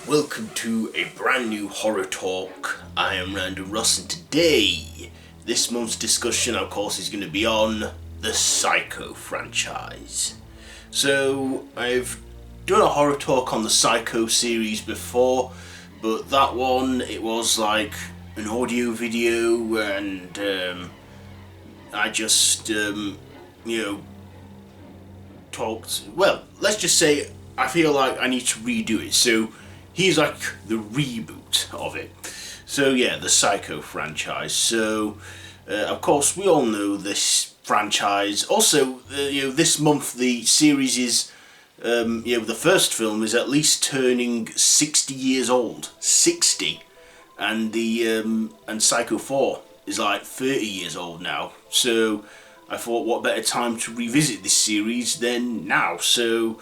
Welcome to a brand new horror talk. I am Random Ross, and today, this month's discussion, of course, is going to be on the Psycho franchise. So, I've done a horror talk on the Psycho series before, but that one, it was like an audio video, and I just, talked. Well, let's just say I feel like I need to redo it. So, he's like the reboot of it. So yeah, the Psycho franchise. So of course we all know this franchise. Also, this month the series is, the first film is at least turning 60 years old. 60, and and Psycho 4 is like 30 years old now. So I thought, what better time to revisit this series than now? So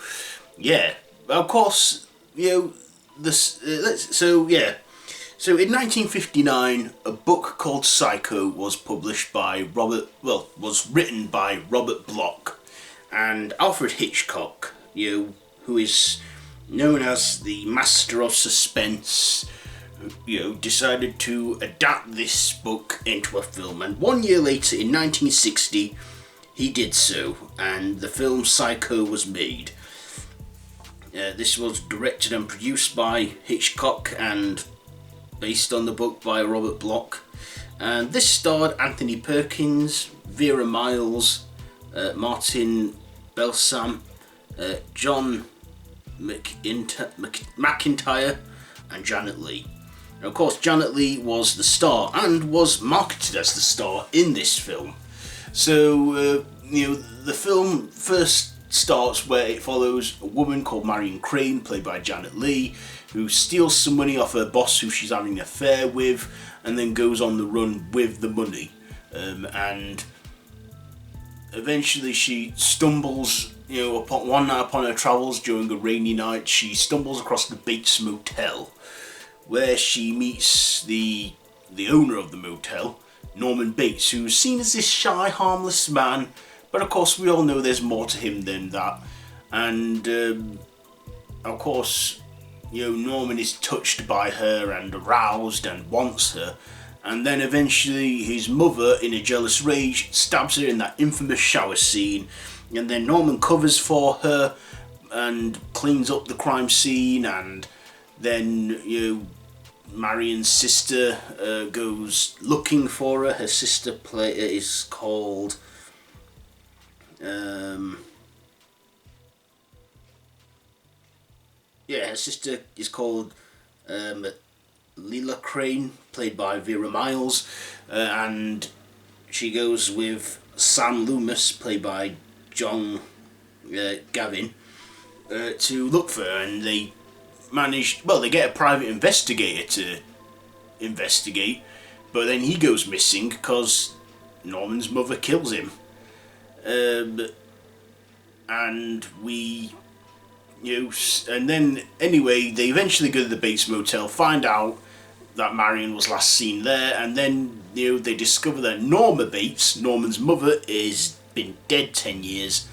yeah, of course, So in 1959, a book called Psycho was published by was written by Robert Bloch and Alfred Hitchcock, who is known as the master of suspense, decided to adapt this book into a film. And 1 year later, in 1960, he did so, and the film Psycho was made. This was directed and produced by Hitchcock and based on the book by Robert Bloch. And this starred Anthony Perkins, Vera Miles, Martin Balsam, John McIntyre, and Janet Leigh. And of course, Janet Leigh was the star and was marketed as the star in this film. So, the film first starts where it follows a woman called Marion Crane, played by Janet Leigh, who steals some money off her boss who she's having an affair with, and then goes on the run with the money. And eventually she stumbles, one night upon her travels during a rainy night, she stumbles across the Bates Motel, where she meets the owner of the motel, Norman Bates, who's seen as this shy, harmless man. But of course, we all know there's more to him than that. And, of course, Norman is touched by her and aroused and wants her. And then eventually his mother, in a jealous rage, stabs her in that infamous shower scene. And then Norman covers for her and cleans up the crime scene. And then, Marion's sister goes looking for her. Her sister is called... her sister is called Leela Crane, played by Vera Miles, and she goes with Sam Loomis, played by John Gavin, to look for her, and they get a private investigator to investigate, but then he goes missing because Norman's mother kills him. And then anyway, they eventually go to the Bates Motel, find out that Marion was last seen there, and then they discover that Norma Bates, Norman's mother, is been dead 10 years,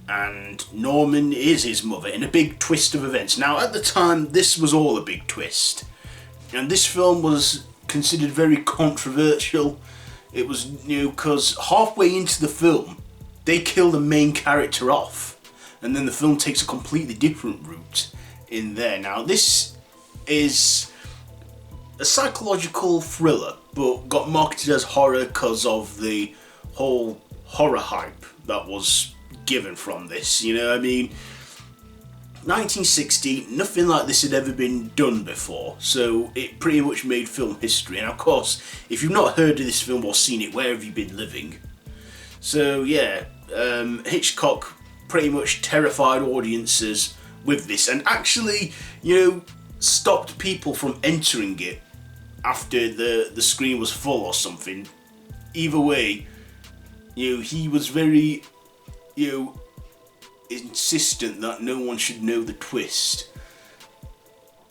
and Norman is his mother, in a big twist of events. Now, at the time, this was all a big twist, and this film was considered very controversial. It was, because halfway into the film, they kill the main character off, and then the film takes a completely different route in there. Now, this is a psychological thriller, but got marketed as horror because of the whole horror hype that was given from this. 1960, nothing like this had ever been done before, so it pretty much made film history. And of course, if you've not heard of this film or seen it, where have you been living? So yeah, Hitchcock pretty much terrified audiences with this, and actually, stopped people from entering it after the screen was full or something. Either way, he was very, insistent that no one should know the twist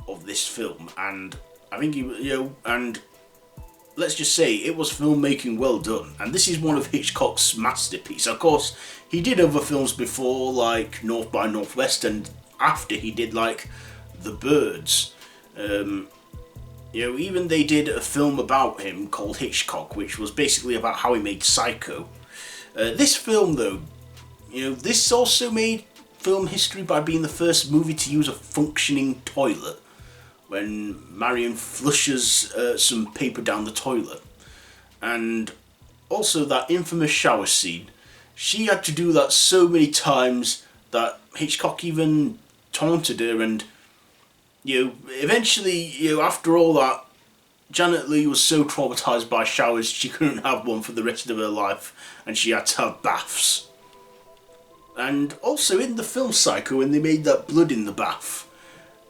of this film, and I think and let's just say it was filmmaking well done, and this is one of Hitchcock's masterpieces. Of course, he did other films before, like North by Northwest, and after he did like The Birds, Even they did a film about him called Hitchcock, which was basically about how he made Psycho. This film, though, this also made film history by being the first movie to use a functioning toilet when Marion flushes some paper down the toilet. And also that infamous shower scene. She had to do that so many times that Hitchcock even taunted her, and eventually, after all that, Janet Leigh was so traumatised by showers she couldn't have one for the rest of her life, and she had to have baths. And also in the film Psycho, when they made that blood in the bath,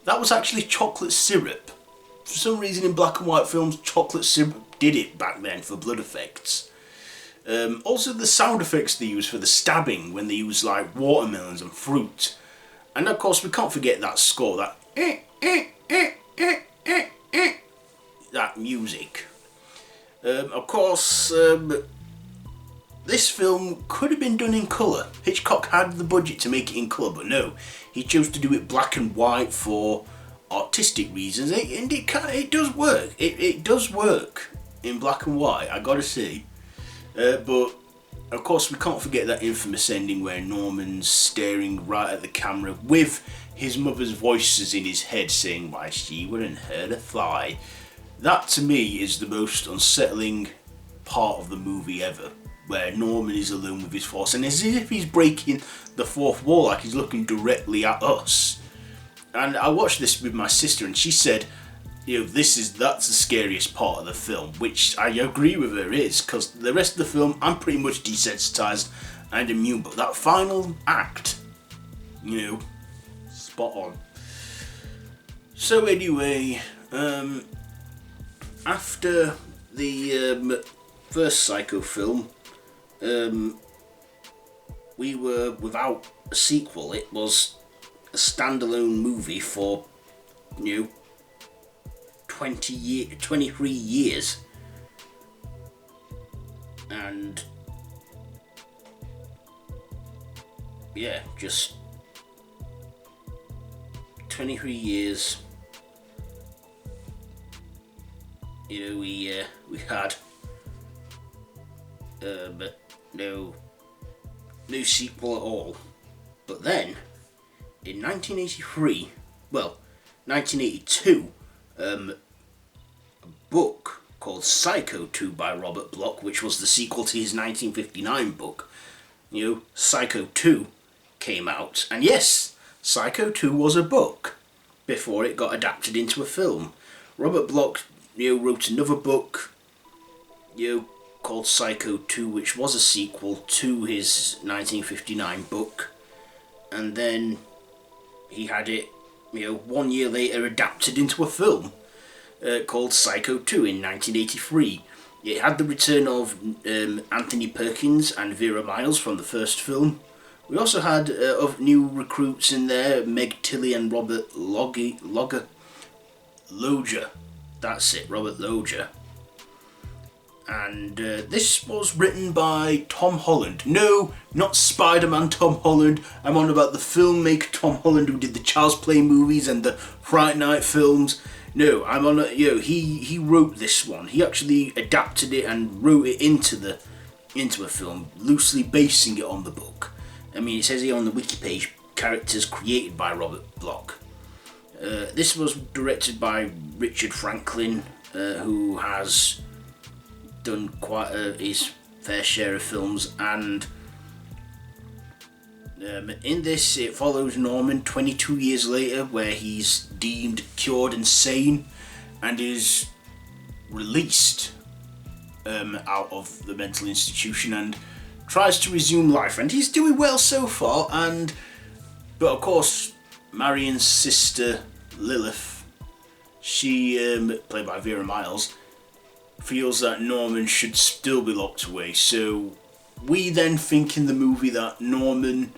that was actually chocolate syrup. For some reason in black and white films, chocolate syrup did it back then for blood effects. Also the sound effects they use for the stabbing, when they use like watermelons and fruit. And of course we can't forget that score, that that music. Of course, this film could have been done in colour. Hitchcock had the budget to make it in colour, but no, he chose to do it black and white for artistic reasons, and it does work. It does work in black and white, I gotta say. But of course, we can't forget that infamous ending where Norman's staring right at the camera with his mother's voices in his head saying, "Why, she wouldn't hurt a fly." That to me is the most unsettling part of the movie ever, where Norman is alone with his thoughts, and it's as if he's breaking the fourth wall, like he's looking directly at us. And I watched this with my sister, and she said, that's the scariest part of the film, which I agree with her is, because the rest of the film I'm pretty much desensitized and immune, but that final act, spot on. So anyway, after the first Psycho film, we were without a sequel. It was a standalone movie for 23 years, and just 23 years. We had no sequel at all. But then in 1982, a book called Psycho 2 by Robert Bloch, which was the sequel to his 1959 book, Psycho 2 came out. And yes, Psycho 2 was a book before it got adapted into a film. Robert Bloch, wrote another book, called Psycho 2, which was a sequel to his 1959 book. And then he had it, 1 year later adapted into a film called Psycho 2 in 1983. It had the return of Anthony Perkins and Vera Miles from the first film. We also had of new recruits in there, Meg Tilly and Robert Loggia. That's it, Robert Loggia. And this was written by Tom Holland. No, not Spider-Man Tom Holland. I'm on about the filmmaker Tom Holland who did the Child's Play movies and the Fright Night films. No, I'm on he wrote this one. He actually adapted it and wrote it into a film, loosely basing it on the book. I mean, it says here on the wiki page, characters created by Robert Bloch. This was directed by Richard Franklin, who has done quite his fair share of films, and in this it follows Norman 22 years later, where he's deemed cured and sane and is released out of the mental institution and tries to resume life, and he's doing well so far. But of course, Marion's sister Lilith, she played by Vera Miles, feels that Norman should still be locked away. So we then think in the movie that Norman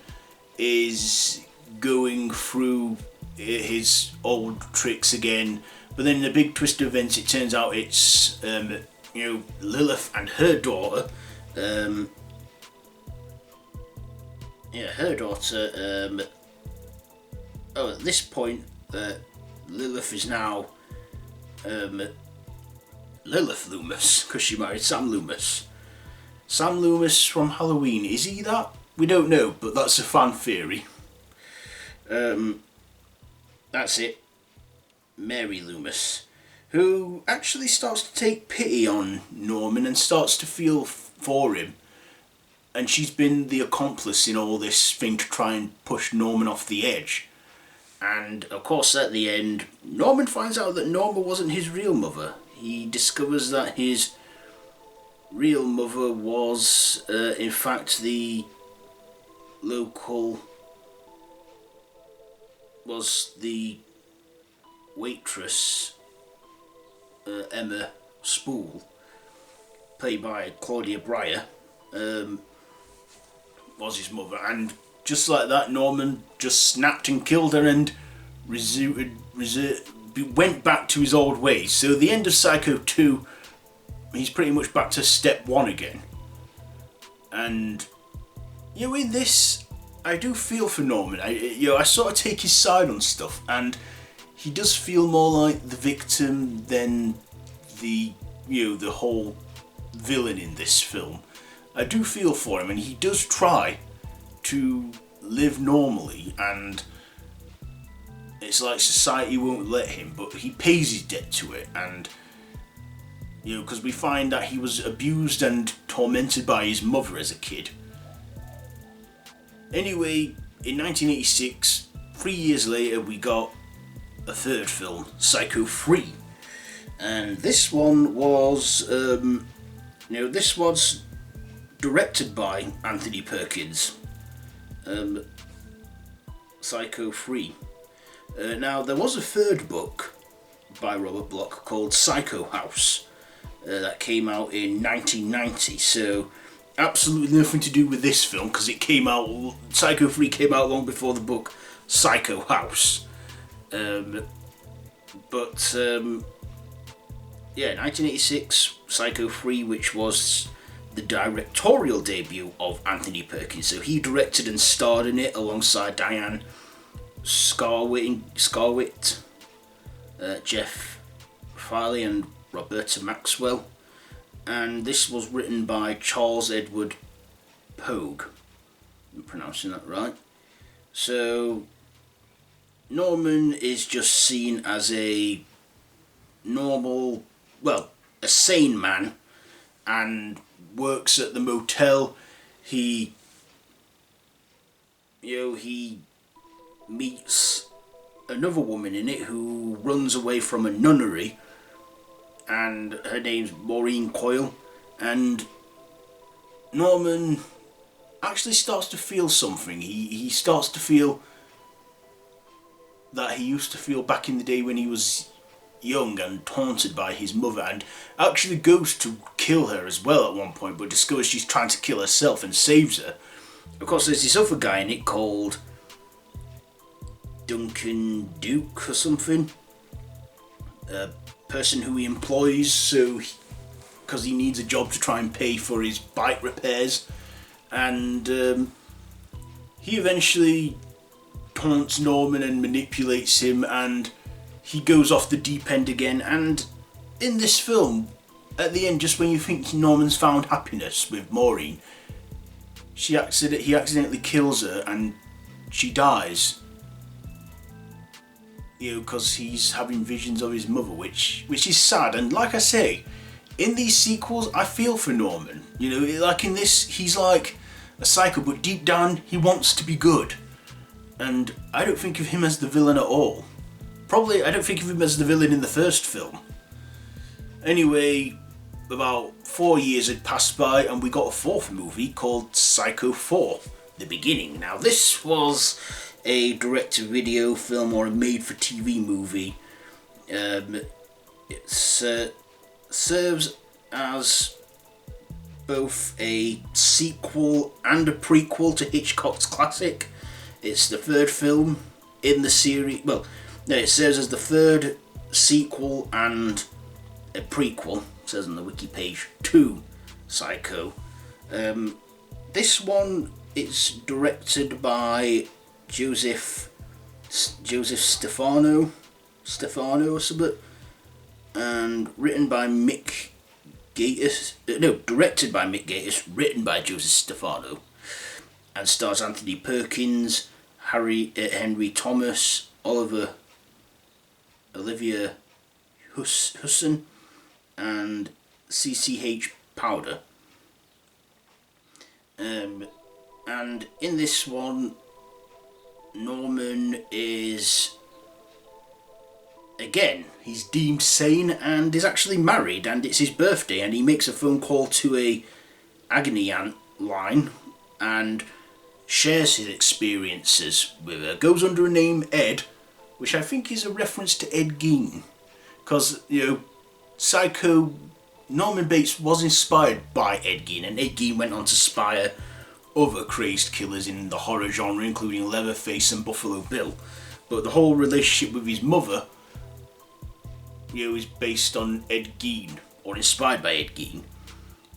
is going through his old tricks again, but then in a big twist of events it turns out it's Lilith and her daughter, at this point Lilith is now Lilith Loomis, because she married Sam Loomis. Sam Loomis from Halloween, is he that? We don't know, but that's a fan theory. That's it. Mary Loomis, who actually starts to take pity on Norman and starts to feel for him. And she's been the accomplice in all this thing to try and push Norman off the edge. And of course at the end, Norman finds out that Norma wasn't his real mother. He discovers that his real mother was in fact the waitress, Emma Spool, played by Claudia Breyer, was his mother. And just like that, Norman just snapped and killed her and went back to his old ways. So the end of Psycho 2, he's pretty much back to step one again. And in this, I do feel for Norman. I sort of take his side on stuff, and he does feel more like the victim than the whole villain in this film. I do feel for him, and he does try to live normally, and it's like society won't let him, but he pays his debt to it. And because we find that he was abused and tormented by his mother as a kid. Anyway, in 1986, 3 years later, we got a third film, Psycho 3. And this one was, this was directed by Anthony Perkins. Psycho 3. Now, there was a third book by Robert Bloch called Psycho House that came out in 1990, so absolutely nothing to do with this film, because Psycho 3 came out long before the book Psycho House. 1986, Psycho 3, which was the directorial debut of Anthony Perkins. So he directed and starred in it alongside Diane Scarwitt, Jeff Farley and Roberta Maxwell. And this was written by Charles Edward Pogue. I'm pronouncing that right. So Norman is just seen as a sane man, and works at the motel. He meets another woman in it who runs away from a nunnery, and her name's Maureen Coyle, and Norman actually starts to feel something. He starts to feel that he used to feel back in the day when he was young and taunted by his mother, and actually goes to kill her as well at one point, but discovers she's trying to kill herself and saves her. Of course, there's this other guy in it called Duncan Duke or something, a person who he employs because he needs a job to try and pay for his bike repairs, and he eventually taunts Norman and manipulates him, and he goes off the deep end again. And in this film, at the end, just when you think Norman's found happiness with Maureen, he accidentally kills her and she dies. Because he's having visions of his mother, which is sad. And like I say, in these sequels, I feel for Norman. Like in this, he's like a psycho, but deep down, he wants to be good. And I don't think of him as the villain at all. Probably, I don't think of him as the villain in the first film. Anyway, about 4 years had passed by, and we got a fourth movie called Psycho 4, The Beginning. Now, this was a direct-to-video film or a made-for-TV movie. It serves as both a sequel and a prequel to Hitchcock's classic. It's the third film in the series. Well, no, it serves as the third sequel and a prequel, it says on the wiki page, to Psycho. This one is directed by Joseph Stefano or something. and written by Mick Gatiss. No, directed by Mick Gatiss, written by Joseph Stefano, and stars Anthony Perkins, Henry Thomas, Olivia Husson, and CCH Powder. And in this one, Norman is, again, he's deemed sane and is actually married, and it's his birthday, and he makes a phone call to a agony aunt line and shares his experiences with her. Goes under a name Ed, which I think is a reference to Ed Gein, because, Psycho, Norman Bates was inspired by Ed Gein, and Ed Gein went on to inspire other crazed killers in the horror genre, including Leatherface and Buffalo Bill. But the whole relationship with his mother, is based on Ed Gein, or inspired by Ed Gein.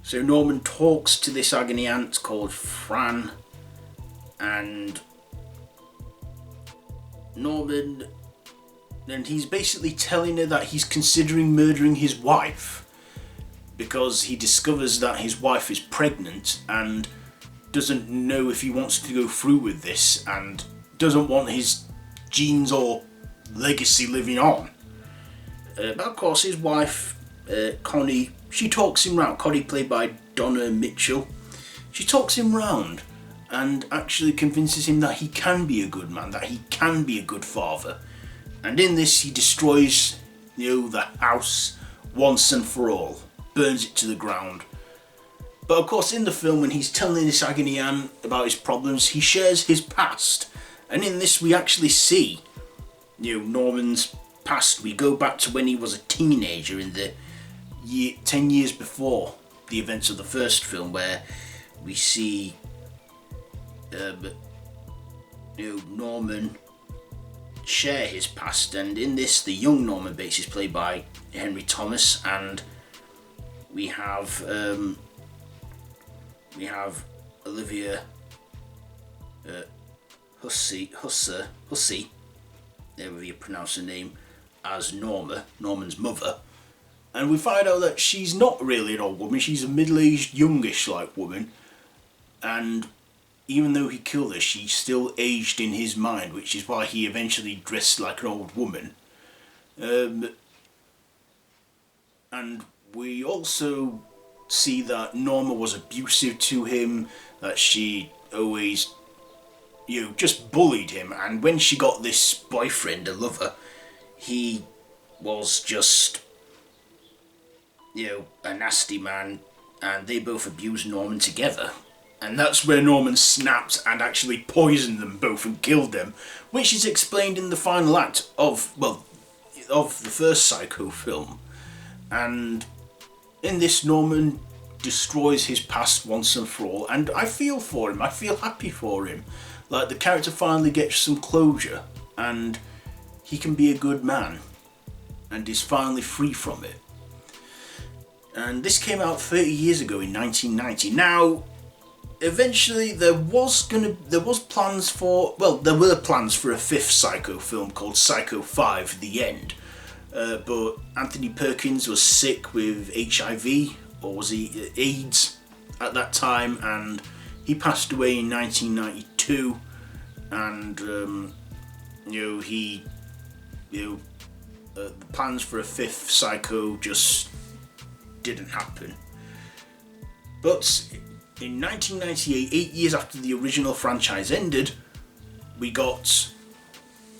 So Norman talks to this agony aunt called Fran, and Norman, and he's basically telling her that he's considering murdering his wife because he discovers that his wife is pregnant and doesn't know if he wants to go through with this, and doesn't want his genes or legacy living on. But of course his wife, Connie, she talks him round. Connie, played by Donna Mitchell, she talks him round and actually convinces him that he can be a good man, that he can be a good father. And in this he destroys, the house once and for all, burns it to the ground. But of course in the film, when he's telling this agony aunt about his problems, he shares his past. And in this we actually see, Norman's past. We go back to when he was a teenager in the 10 years before the events of the first film, where we see Norman share his past. And in this, the young Norman Bates is played by Henry Thomas, and we have Olivia Hussey, however you pronounce her name, as Norman's mother. And we find out that she's not really an old woman, she's a middle-aged, youngish like woman, and even though he killed her, she's still aged in his mind, which is why he eventually dressed like an old woman. And we also see that Norma was abusive to him, that she always, just bullied him, and when she got this boyfriend, a lover, he was just, a nasty man, and they both abused Norman together. And that's where Norman snapped and actually poisoned them both and killed them, which is explained in the final act of the first Psycho film. And in this, Norman destroys his past once and for all, and I feel for him, I feel happy for him. Like, the character finally gets some closure, and he can be a good man, and is finally free from it. And this came out 30 years ago in 1990. Now, eventually there were plans for a fifth Psycho film called Psycho 5: The End. But Anthony Perkins was sick with HIV, or was he AIDS at that time, and he passed away in 1992. And the plans for a fifth Psycho just didn't happen. But in 1998, 8 years after the original franchise ended, we got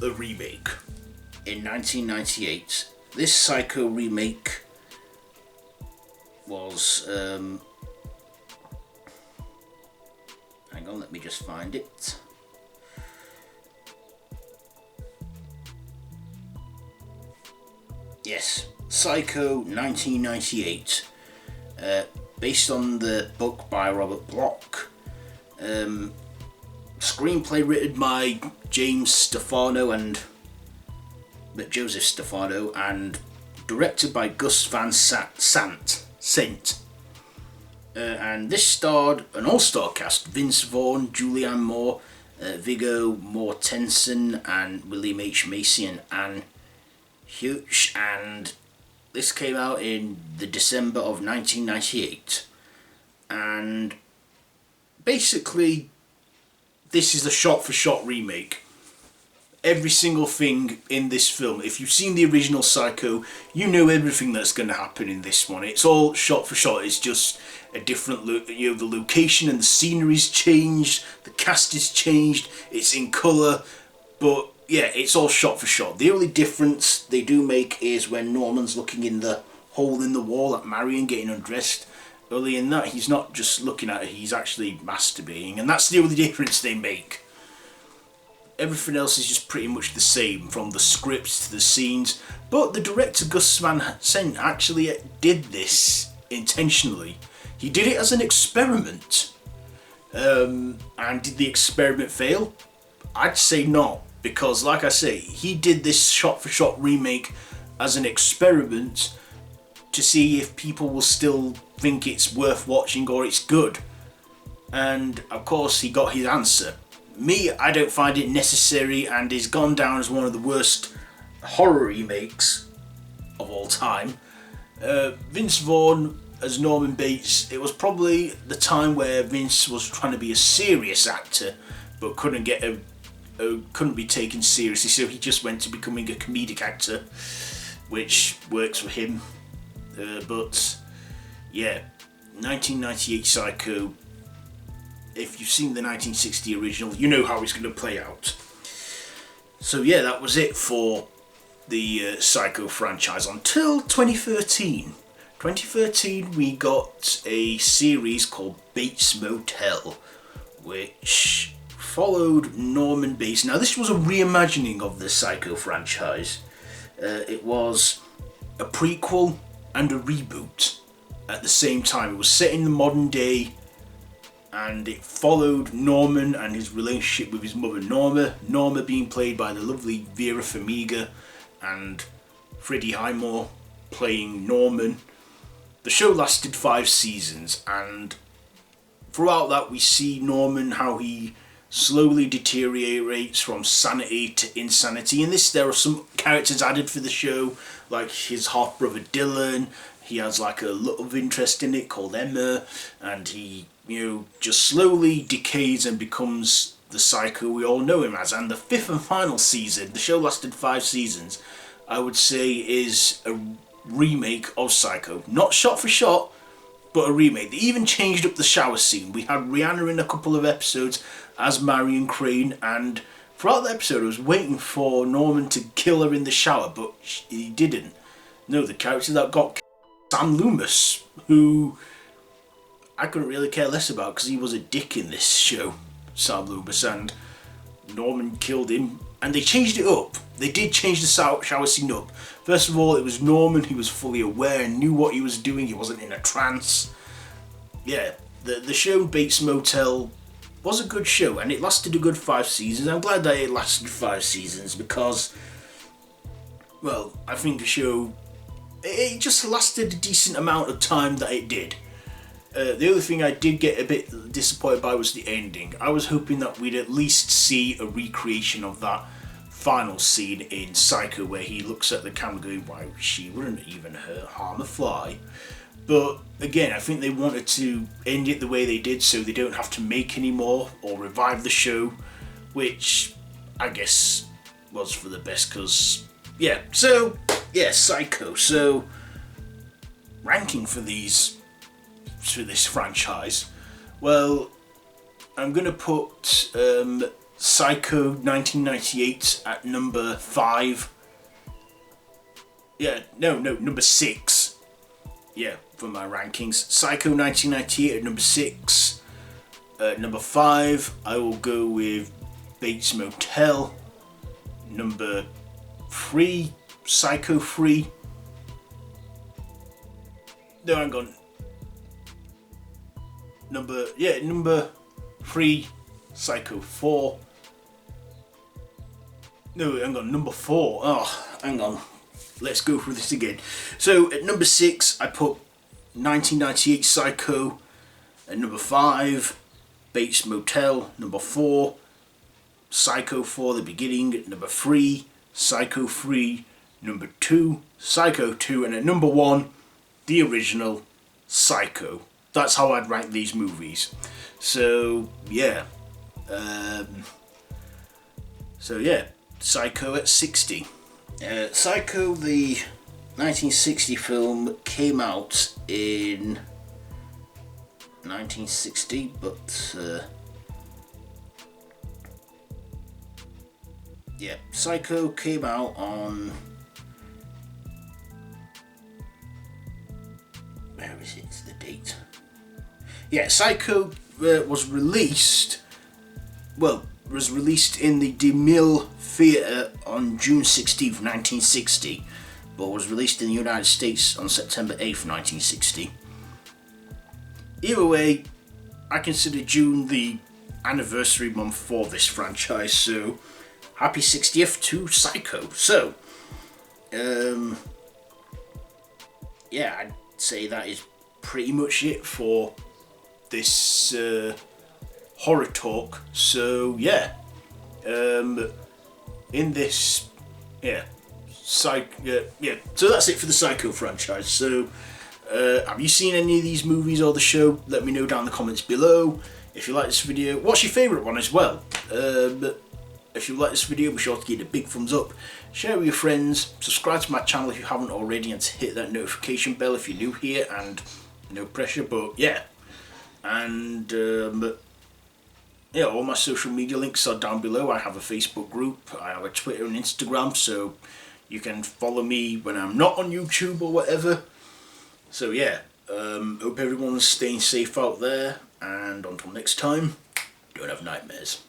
a remake. In 1998, this Psycho remake was, hang on, let me just find it. Yes, Psycho 1998, based on the book by Robert Bloch. Screenplay written by Joseph Stefano, and directed by Gus Van Sant. And this starred an all-star cast: Vince Vaughn, Julianne Moore, Viggo Mortensen, and William H. Macy, and Anne Hughes, and this came out in the December of 1998, and basically this is a shot-for-shot remake. Every single thing in this film, if you've seen the original Psycho, you know everything that's going to happen in this one. It's all shot for shot. It's just a different look. You know, the location and the scenery's changed, the cast is changed, it's in colour, but yeah, it's all shot for shot. The only difference they do make is when Norman's looking in the hole in the wall at Marion getting undressed. Early in that, he's not just looking at her, he's actually masturbating, and that's the only difference they make. Everything else is just pretty much the same, from the scripts to the scenes, but the director Gus Van Sant actually did this intentionally. He did it as an experiment. And did the experiment fail? I'd say not, because like I say, he did this shot-for-shot remake as an experiment to see if people will still think it's worth watching or it's good. And of course he got his answer. Me, I don't find it necessary, and is gone down as one of the worst horror remakes of all time. Vince Vaughn as Norman Bates, it was probably the time where Vince was trying to be a serious actor, but couldn't be taken seriously, so he just went to becoming a comedic actor, which works for him. But yeah, 1998 Psycho. If you've seen the 1960 original, you know how it's going to play out. So yeah, that was it for the Psycho franchise until 2013. 2013 we got a series called Bates Motel, which followed Norman Bates. Now this was a reimagining of the Psycho franchise. It was a prequel and a reboot at the same time. It was set in the modern day, and it followed Norman and his relationship with his mother Norma. Norma being played by the lovely Vera Farmiga, and Freddie Highmore playing Norman. The show lasted 5 seasons, and throughout that we see Norman, how he slowly deteriorates from sanity to insanity. In this there are some characters added for the show, like his half brother Dylan. He has like a love interest in it called Emma, and he, you know, just slowly decays and becomes the Psycho we all know him as. And the 5th and final season, the show lasted 5 seasons, I would say is a remake of Psycho. Not shot for shot, but a remake. They even changed up the shower scene. We had Rihanna in a couple of episodes as Marion Crane, and throughout the episode I was waiting for Norman to kill her in the shower, but he didn't. No, the character that got killed, Sam Loomis, who I couldn't really care less about because he was a dick in this show, Sam Loomis, and Norman killed him, and they changed it up. They did change the shower scene up. First of all, it was Norman who was fully aware and knew what he was doing. He wasn't in a trance. Yeah, the show Bates Motel was a good show, and it lasted a good 5 seasons. I'm glad that it lasted 5 seasons because, well, I think the show, it just lasted a decent amount of time that it did. The other thing I did get a bit disappointed by was the ending. I was hoping that we'd at least see a recreation of that final scene in Psycho where he looks at the camera going, why she wouldn't even harm a fly. But again, I think they wanted to end it the way they did so they don't have to make any more or revive the show, which I guess was for the best because, yeah. So, yeah, Psycho. So, ranking for this franchise, well, I'm going to put Psycho 1998 at number 5. Yeah, no, number 6. Yeah, for my rankings. Psycho 1998 at number 6. Number 5, I will go with Bates Motel. Number 3, Psycho 3. No, hang on. Number 3, Psycho 4. No, hang on, number 4. Oh, hang on. Let's go through this again. So at number 6, I put 1998 Psycho. At number 5, Bates Motel. Number 4, Psycho 4, The Beginning. Number 3, Psycho 3. number 2, Psycho 2, and at number 1, the original Psycho. That's how I'd rank these movies. So yeah, Psycho at 60. Psycho, the 1960 film, came out in 1960, but yeah, Psycho came out on, where is it, the date? Yeah, Psycho was released in the DeMille Theatre on June 16th, 1960, but was released in the United States on September 8th, 1960. Either way, I consider June the anniversary month for this franchise, so happy 60th to Psycho. So, yeah, I'd say that is pretty much it for this horror talk. So yeah, in this, so that's it for the Psycho franchise. So have you seen any of these movies or the show? Let me know down in the comments below. If you like this video, what's your favourite one as well? If you like this video, be sure to give it a big thumbs up, share with your friends, subscribe to my channel if you haven't already, and to hit that notification bell if you're new here, and no pressure, but yeah. And all my social media links are down below. I have a Facebook group, I have a Twitter and Instagram, so you can follow me when I'm not on YouTube or whatever. So yeah, hope everyone's staying safe out there, and until next time, don't have nightmares.